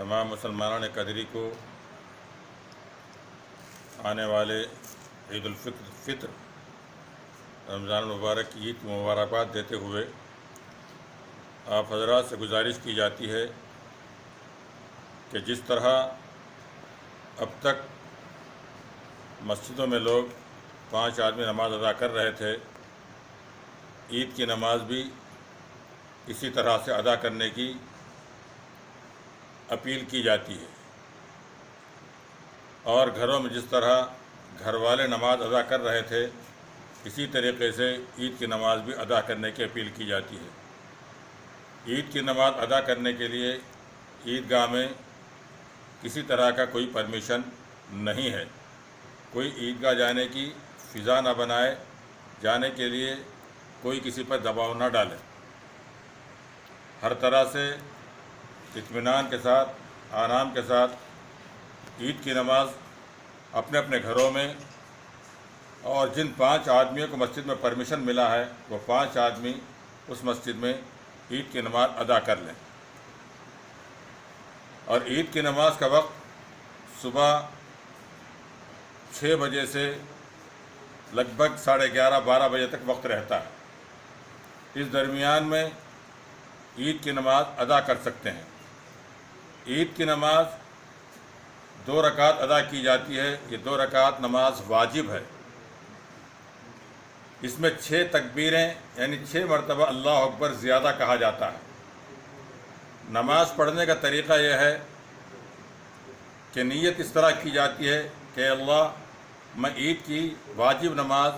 تمام مسلمانوں نے قدری کو آنے والے عید الفطر رمضان المبارک کی عید کی مبارکباد دیتے ہوئے آپ حضرات سے گزارش کی جاتی ہے کہ جس طرح اب تک مسجدوں میں لوگ 5 آدمی نماز ادا کر رہے تھے، عید کی نماز بھی اسی طرح سے ادا کرنے کی اپیل کی جاتی ہے، اور گھروں میں جس طرح گھر والے نماز ادا کر رہے تھے اسی طریقے سے عید کی نماز بھی ادا کرنے کی اپیل کی جاتی ہے۔ عید کی نماز ادا کرنے کے لیے عیدگاہ میں کسی طرح کا کوئی پرمیشن نہیں ہے، کوئی عیدگاہ جانے کی فضا نہ بنائے، جانے کے لیے کوئی کسی پر دباؤ نہ ڈالے، ہر طرح سے اطمینان کے ساتھ آرام کے ساتھ عید کی نماز اپنے اپنے گھروں میں، اور جن 5 آدمیوں کو مسجد میں پرمیشن ملا ہے وہ 5 آدمی اس مسجد میں عید کی نماز ادا کر لیں۔ اور عید کی نماز کا وقت صبح 6 بجے سے لگ بھگ 11:30-12 بجے تک وقت رہتا ہے، اس درمیان میں عید کی نماز ادا کر سکتے ہیں۔ عید کی نماز 2 رکعت ادا کی جاتی ہے، یہ 2 رکعت نماز واجب ہے، اس میں 6 تکبیریں یعنی 6 مرتبہ اللہ اکبر زیادہ کہا جاتا ہے۔ نماز پڑھنے کا طریقہ یہ ہے کہ نیت اس طرح کی جاتی ہے کہ اللہ، میں عید کی واجب نماز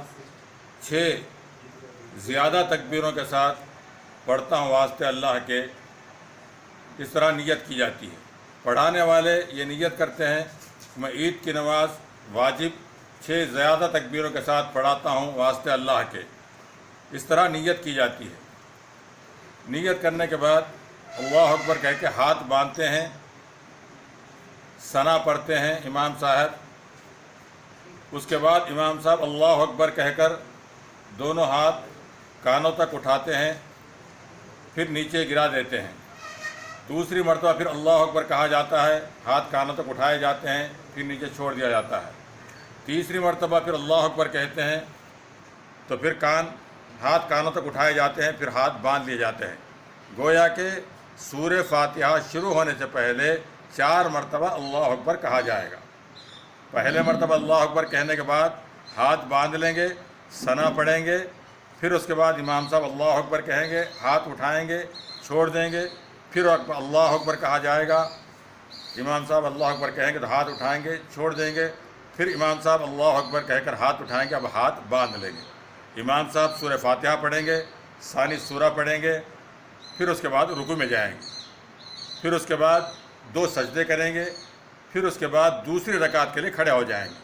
6 زیادہ تکبیروں کے ساتھ پڑھتا ہوں واسطے اللہ کے، اس طرح نیت کی جاتی ہے۔ پڑھانے والے یہ نیت کرتے ہیں کہ میں عید کی نماز واجب 6 زیادہ تکبیروں کے ساتھ پڑھاتا ہوں واسطے اللہ کے، اس طرح نیت کی جاتی ہے۔ نیت کرنے کے بعد اللہ اکبر کہہ کے ہاتھ باندھتے ہیں، ثنا پڑھتے ہیں امام صاحب، اس کے بعد امام صاحب اللہ اکبر کہہ کر دونوں ہاتھ کانوں تک اٹھاتے ہیں، پھر نیچے گرا دیتے ہیں۔ دوسری مرتبہ پھر اللہ اکبر کہا جاتا ہے، ہاتھ کانوں تک اٹھائے جاتے ہیں، پھر نیچے چھوڑ دیا جاتا ہے۔ تیسری مرتبہ پھر اللہ اکبر کہتے ہیں تو پھر ہاتھ کانوں تک اٹھائے جاتے ہیں، پھر ہاتھ باندھ لیے جاتے ہیں۔ گویا کہ سورہ فاتحہ شروع ہونے سے پہلے 4 مرتبہ اللہ اکبر کہا جائے گا۔ پہلے مرتبہ اللہ اکبر کہنے کے بعد ہاتھ باندھ لیں گے، ثنا پڑھیں گے، پھر اس کے بعد امام صاحب اللہ اکبر کہیں گے، ہاتھ اٹھائیں گے، چھوڑ دیں گے، پھر اللہ اکبر کہا جائے گا، امام صاحب اللہ اکبر کہیں گے تو ہاتھ اٹھائیں گے، چھوڑ دیں گے، پھر امام صاحب اللہ اکبر کہہ کر ہاتھ اٹھائیں گے، اب ہاتھ باندھ لیں گے۔ امام صاحب سورہ فاتحہ پڑھیں گے، ثانی سورہ پڑھیں گے، پھر اس کے بعد رکوع میں جائیں گے، پھر اس کے بعد 2 سجدے کریں گے، پھر اس کے بعد دوسری رکعت کے لیے کھڑے ہو جائیں گے۔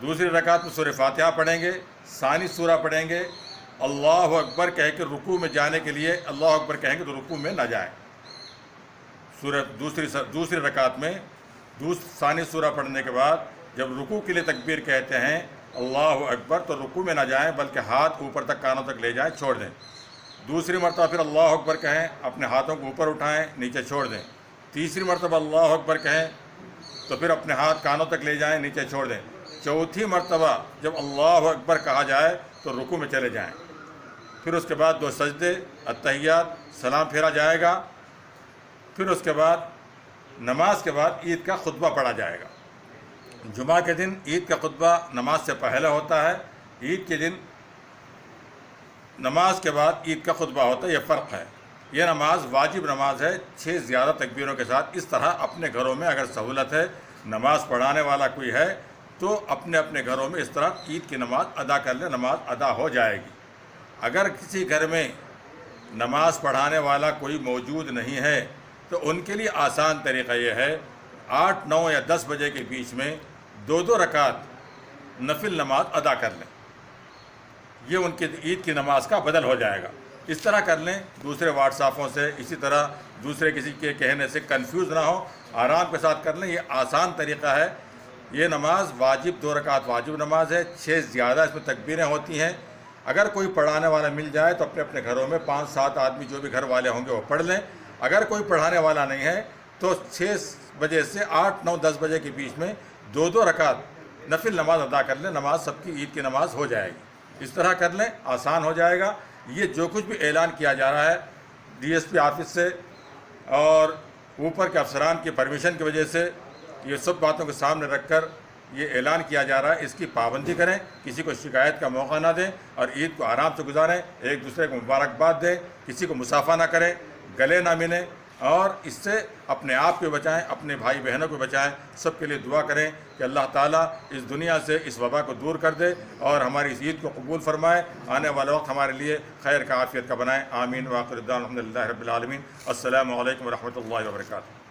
دوسری رکعت میں سورہ فاتحہ پڑھیں گے، ثانی سورہ پڑھیں گے، اللہ اکبر کہہ کے رکوع میں جانے کے لیے اللہ اکبر کہیں گے تو رکوع میں نہ جائیں۔ دوسری رکعت میں ثانی سورہ پڑھنے کے بعد جب رکوع کے لیے تکبیر کہتے ہیں اللہ اکبر تو رکوع میں نہ جائیں بلکہ ہاتھ اوپر تک کانوں تک لے جائیں، چھوڑ دیں۔ دوسری مرتبہ پھر اللہ اکبر کہیں، اپنے ہاتھوں کو اوپر اٹھائیں، نیچے چھوڑ دیں۔ تیسری مرتبہ اللہ اکبر کہیں تو پھر اپنے ہاتھ کانوں تک لے جائیں، نیچے چھوڑ دیں۔ چوتھی مرتبہ جب اللہ اکبر کہا جائے تو رکوع میں چلے جائیں، پھر اس کے بعد 2 سجدے، اتحیات، سلام پھیرا جائے گا، پھر اس کے بعد نماز کے بعد عید کا خطبہ پڑھا جائے گا۔ جمعہ کے دن عید کا خطبہ نماز سے پہلے ہوتا ہے، عید کے دن نماز کے بعد عید کا خطبہ ہوتا ہے، یہ فرق ہے۔ یہ نماز واجب نماز ہے 6 زیادہ تکبیروں کے ساتھ۔ اس طرح اپنے گھروں میں اگر سہولت ہے، نماز پڑھانے والا کوئی ہے تو اپنے اپنے گھروں میں اس طرح عید کی نماز ادا کر لیں، نماز ادا ہو جائے گی۔ اگر کسی گھر میں نماز پڑھانے والا کوئی موجود نہیں ہے تو ان کے لیے آسان طریقہ یہ ہے 8، 9 یا 10 بجے کے بیچ میں 2 رکعت نفل نماز ادا کر لیں، یہ ان کی عید کی نماز کا بدل ہو جائے گا۔ اس طرح کر لیں، دوسرے واٹس ایپوں سے، اسی طرح دوسرے کسی کے کہنے سے کنفیوز نہ ہو، آرام کے ساتھ کر لیں، یہ آسان طریقہ ہے۔ یہ نماز واجب 2 رکعت واجب نماز ہے، 6 زیادہ اس میں تکبیریں ہوتی ہیں۔ اگر کوئی پڑھانے والا مل جائے تو اپنے اپنے گھروں میں 5-7 آدمی جو بھی گھر والے ہوں گے وہ پڑھ لیں۔ اگر کوئی پڑھانے والا نہیں ہے تو 6 بجے سے 8 9 10 بجے کے بیچ میں 2 رکعت نفل نماز ادا کر لیں، نماز سب کی عید کی نماز ہو جائے گی۔ اس طرح کر لیں، آسان ہو جائے گا۔ یہ جو کچھ بھی اعلان کیا جا رہا ہے ڈی ایس پی آفس سے اور اوپر کے افسران کی پرمیشن کی وجہ سے، یہ سب باتوں کو سامنے رکھ کر یہ اعلان کیا جا رہا ہے، اس کی پابندی کریں، کسی کو شکایت کا موقع نہ دیں اور عید کو آرام سے گزاریں، ایک دوسرے کو مبارکباد دیں، کسی کو مصافحہ نہ کریں، گلے نہ ملیں، اور اس سے اپنے آپ کو بچائیں، اپنے بھائی بہنوں کو بچائیں۔ سب کے لیے دعا کریں کہ اللہ تعالیٰ اس دنیا سے اس وبا کو دور کر دے اور ہماری اس عید کو قبول فرمائے، آنے والا وقت ہمارے لیے خیر کا عافیت کا بنائے۔ آمین۔ وآخر دعوانا الحمد للہ رب العالمین۔ السلام علیکم ورحمۃ اللہ وبرکاتہ۔